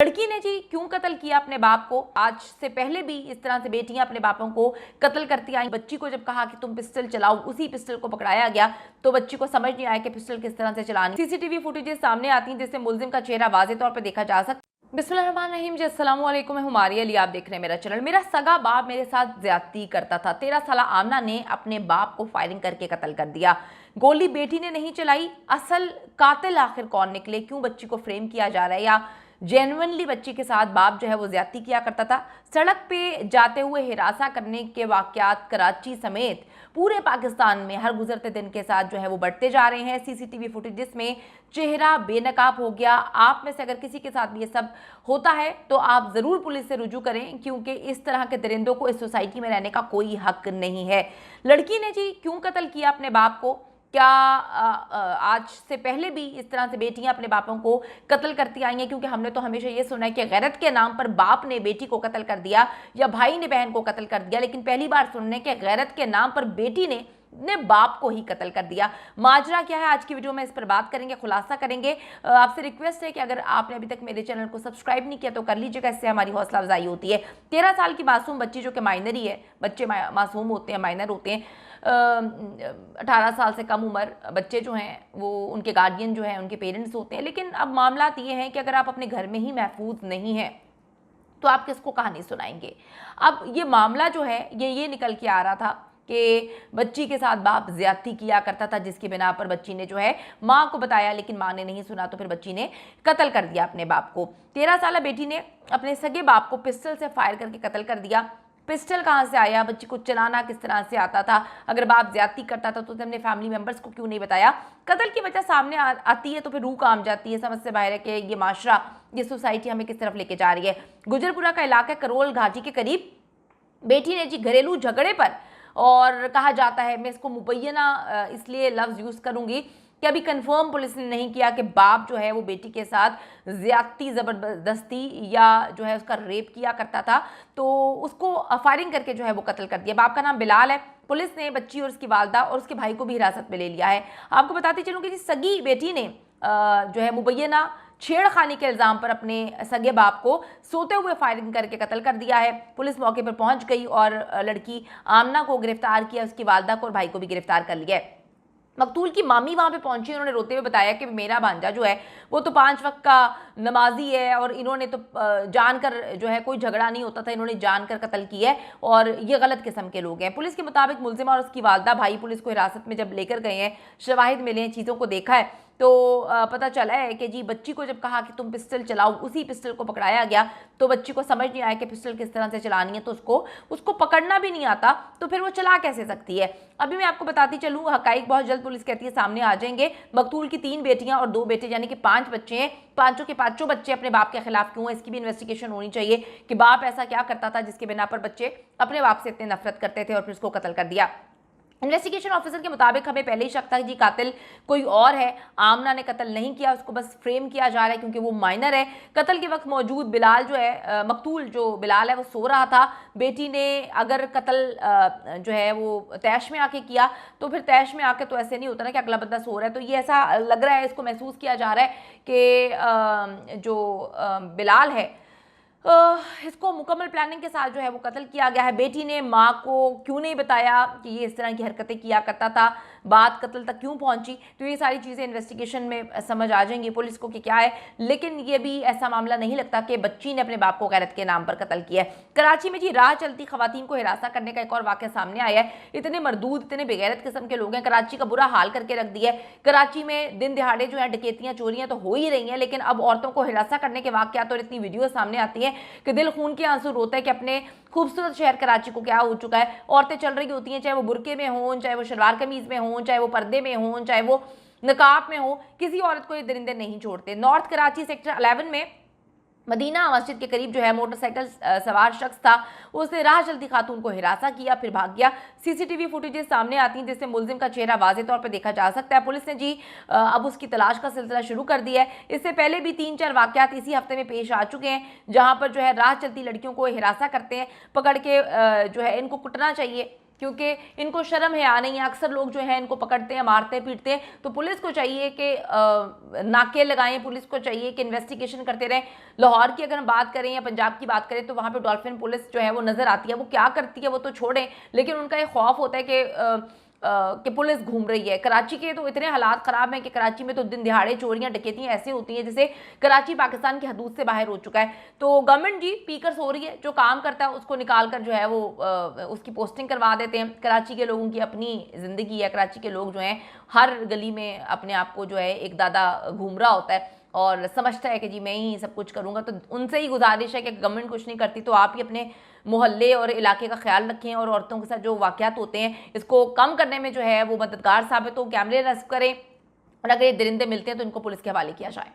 लड़की ने जी क्यों कत्ल किया अपने बाप को। आज से पहले भी इस तरह से बेटियां अपने बापों को कत्ल करती आई। बच्ची को जब कहा कि तुम पिस्टल चलाओ, उसी पिस्टल को पकड़ाया गया तो बच्ची को समझ नहीं आया कि पिस्टल किस तरह से चलानी। सीसीटीवी फुटेजेस सामने आती हैं जिससे मुलजिम का चेहरा वाज़ेह तौर पर देखा जा सकता। बिस्मिल्लाहिर्रहमानिर्रहीम जी, अस्सलाम वालेकुम, मैं हूं मारिया अली, आप देख रहे हैं मेरा चैनल। मेरा सगा बाप मेरे साथ ज्यादती करता था। 13 साल आमना ने अपने बाप को फायरिंग करके कत्ल कर दिया। गोली बेटी ने नहीं चलाई। असल कातिल आखिर कौन निकले, क्यों बच्ची को फ्रेम किया जा रहा है, या जेन्युइनली बच्ची के साथ बाप जो है वो ज्यादती किया करता था। सड़क पे जाते हुए हिरासा करने के वाकयात कराची समेत पूरे पाकिस्तान में हर गुजरते दिन के साथ जो है वो बढ़ते जा रहे हैं। सीसीटीवी फुटेजेस में चेहरा बेनकाब हो गया। आप में से अगर किसी के साथ भी ये सब होता है तो आप ज़रूर पुलिस से रुजू करें, क्योंकि इस तरह के दरिंदों को इस सोसाइटी में रहने का कोई हक नहीं है। लड़की ने जी क्यों कत्ल किया अपने बाप को। क्या आज से पहले भी इस तरह से बेटियां अपने बापों को कत्ल करती आई हैं? क्योंकि हमने तो हमेशा ये सुना है कि गैरत के नाम पर बाप ने बेटी को कत्ल कर दिया या भाई ने बहन को कत्ल कर दिया, लेकिन पहली बार सुनने के गैरत के नाम पर बेटी ने बाप को ही कत्ल कर दिया। माजरा क्या है, आज की वीडियो में इस पर बात करेंगे, खुलासा करेंगे। आपसे रिक्वेस्ट है कि अगर आपने अभी तक मेरे चैनल को सब्सक्राइब नहीं किया तो कर लीजिएगा, इससे हमारी हौसला अफजाई होती है। 13 साल की मासूम बच्ची, जो कि माइनर ही है, बच्चे मासूम होते हैं, माइनर होते हैं। 18 साल से कम उम्र बच्चे जो हैं वो उनके गार्डियन जो हैं उनके पेरेंट्स होते हैं। लेकिन अब मामला ये है कि अगर आप अपने घर में ही महफूज नहीं हैं तो आप किसको कहानी सुनाएंगे। अब ये मामला जो है ये निकल के आ रहा था कि बच्ची के साथ बाप ज्यादती किया करता था, जिसकी बिना पर बच्ची ने जो है माँ को बताया, लेकिन माँ ने नहीं सुना तो फिर बच्ची ने कत्ल कर दिया अपने बाप को। 13 साल बेटी ने अपने सगे बाप को पिस्टल से फायर करके कत्ल कर दिया। पिस्टल कहाँ से आया, बच्ची को चलाना किस तरह से आता था, अगर बाप ज्यादती करता था तो उसने अपने फैमिली मेंबर्स को क्यों नहीं बताया। कत्ल की वजह सामने आती है तो फिर रूह काम जाती है। समझ से बाहर है कि ये माशरा, ये सोसाइटी हमें किस तरफ लेके जा रही है। गुजरपुरा का इलाका करोल घाटी के करीब बेटी ने जी घरेलू झगड़े पर, और कहा जाता है, मैं इसको मुबैना इसलिए लफ्ज़ यूज़ करूँगी कि अभी कंफर्म पुलिस ने नहीं किया कि बाप जो है वो बेटी के साथ ज्यादती, ज़बरदस्ती या जो है उसका रेप किया करता था, तो उसको फायरिंग करके जो है वो कत्ल कर दिया। बाप का नाम बिलाल है। पुलिस ने बच्ची और उसकी वालदा और उसके भाई को भी हिरासत में ले लिया है। आपको बताती चलूँ कि सगी बेटी ने जो है मुबैना छेड़खानी के इल्ज़ाम पर अपने सगे बाप को सोते हुए फायरिंग करके कत्ल कर दिया है। पुलिस मौके पर पहुंच गई और लड़की आमना को गिरफ्तार किया, उसकी वालदा को और भाई को भी गिरफ्तार कर लिया है। मकतूल की मामी वहाँ पे पहुंची, उन्होंने रोते हुए बताया कि मेरा भांजा जो है वो तो 5 वक्त का नमाजी है और इन्होंने तो जानकर जो है, कोई झगड़ा नहीं होता था, इन्होंने जानकर कत्ल किया है और ये गलत किस्म के लोग हैं। पुलिस के मुताबिक मुलजिम और उसकी वालदा भाई पुलिस को हिरासत में जब लेकर गए हैं, शवाहिद मिले हैं, चीज़ों को देखा है, तो पता चला है कि जी बच्ची को जब कहा कि तुम पिस्टल चलाओ, उसी पिस्टल को पकड़ाया गया तो बच्ची को समझ नहीं आया कि पिस्टल किस तरह से चलानी है, तो उसको पकड़ना भी नहीं आता तो फिर वो चला कैसे सकती है। अभी मैं आपको बताती चलूँ, हकाइक बहुत जल्द पुलिस कहती है सामने आ जाएंगे। मकतूल की 3 बेटियां और 2 बेटे, यानी कि 5 बच्चे हैं। पांचों के पांचों बच्चे अपने बाप के खिलाफ क्यों है, इसकी भी इन्वेस्टिगेशन होनी चाहिए कि बाप ऐसा क्या करता था जिसके बिना पर बच्चे अपने बाप से इतने नफरत करते थे और फिर उसको कत्ल कर दिया। इन्वेस्टिगेशन ऑफिसर के मुताबिक हमें पहले ही शक था जी कातिल कोई और है। आमना ने कत्ल नहीं किया, उसको बस फ्रेम किया जा रहा है क्योंकि वो माइनर है। कत्ल के वक्त मौजूद बिलाल जो है, मकतूल जो बिलाल है वो सो रहा था। बेटी ने अगर कत्ल जो है वो तैश में आके किया तो फिर तैश में आके तो ऐसे नहीं होता ना कि अगला बंदा सो रहा है, तो ये ऐसा लग रहा है, इसको महसूस किया जा रहा है कि जो बिलाल है इसको मुकम्मल प्लानिंग के साथ जो है वो कत्ल किया गया है। बेटी ने माँ को क्यों नहीं बताया कि ये इस तरह की हरकतें किया करता था, बात कत्ल तक क्यों पहुंची, तो ये सारी चीज़ें इन्वेस्टिगेशन में समझ आ जाएंगी पुलिस को कि क्या है। लेकिन ये भी ऐसा मामला नहीं लगता कि बच्ची ने अपने बाप को गैरत के नाम पर कत्ल किया है। कराची में जी राह चलती खवातीन को हिरासा करने का एक और वाक़या सामने आया है। इतने मरदूद, इतने बेगैरत किस्म के लोग हैं, कराची का बुरा हाल करके रख दिया है। कराची में दिन दिहाड़े जो है डकैतियाँ, चोरियाँ तो हो ही रही हैं, लेकिन अब औरतों को हिरासा करने के वाक़यात और इतनी वीडियो सामने आती हैं कि दिल खून के आंसू रोता है कि अपने खूबसूरत शहर कराची को क्या हो चुका है। औरतें चल रही होती हैं, चाहे वो बुरके में हों, चाहे वो शलवार कमीज में हों, चाहे वो पर्दे में हों, चाहे वो नकाब में हो, किसी औरत को ये दरिंदे नहीं छोड़ते। नॉर्थ कराची सेक्टर 11 में मदीना मस्जिद के करीब जो है मोटरसाइकिल सवार शख्स था, उसने राह चलती खातून को हिरासा किया, फिर भाग गया। सीसीटीवी फुटेजेस सामने आती हैं जिससे मुलजिम का चेहरा वाज़ेह तौर पर देखा जा सकता है। पुलिस ने जी अब उसकी तलाश का सिलसिला शुरू कर दिया है। इससे पहले भी 3-4 वाकयात इसी हफ्ते में पेश आ चुके हैं, जहां पर जो है राह चलती लड़कियों को हिरासा करते हैं, पकड़ के जो है इनको कुटना चाहिए, क्योंकि इनको शर्म है आ नहीं है। अक्सर लोग जो है इनको पकड़ते हैं, मारते हैं, पीटते हैं। तो पुलिस को चाहिए कि नाके लगाएं, पुलिस को चाहिए कि इन्वेस्टिगेशन करते रहें। लाहौर की अगर हम बात करें या पंजाब की बात करें तो वहाँ पे डॉल्फिन पुलिस जो है वो नज़र आती है। वो क्या करती है वो तो छोड़ें, लेकिन उनका एक खौफ होता है कि पुलिस घूम रही है। कराची के तो इतने हालात ख़राब हैं कि कराची में तो दिन दिहाड़े चोरियां डकैतियां ऐसी होती हैं जैसे कराची पाकिस्तान की हदूद से बाहर हो चुका है। तो गवर्नमेंट जी पीकर सो रही है, जो काम करता है उसको निकाल कर जो है वो उसकी पोस्टिंग करवा देते हैं। कराची के लोगों की अपनी ज़िंदगी है, कराची के लोग जो हैं हर गली में अपने आप को जो है एक दादा घूम रहा होता है और समझता है कि जी मैं ही सब कुछ करूँगा। तो उनसे ही गुजारिश है कि गवर्नमेंट कुछ नहीं करती तो आप ही अपने मोहल्ले और इलाके का ख्याल रखें और औरतों के साथ जो वाक़यात होते हैं इसको कम करने में जो है वो मददगार साबित हो। कैमरे नस्ब करें और अगर ये दरिंदे मिलते हैं तो इनको पुलिस के हवाले किया जाए।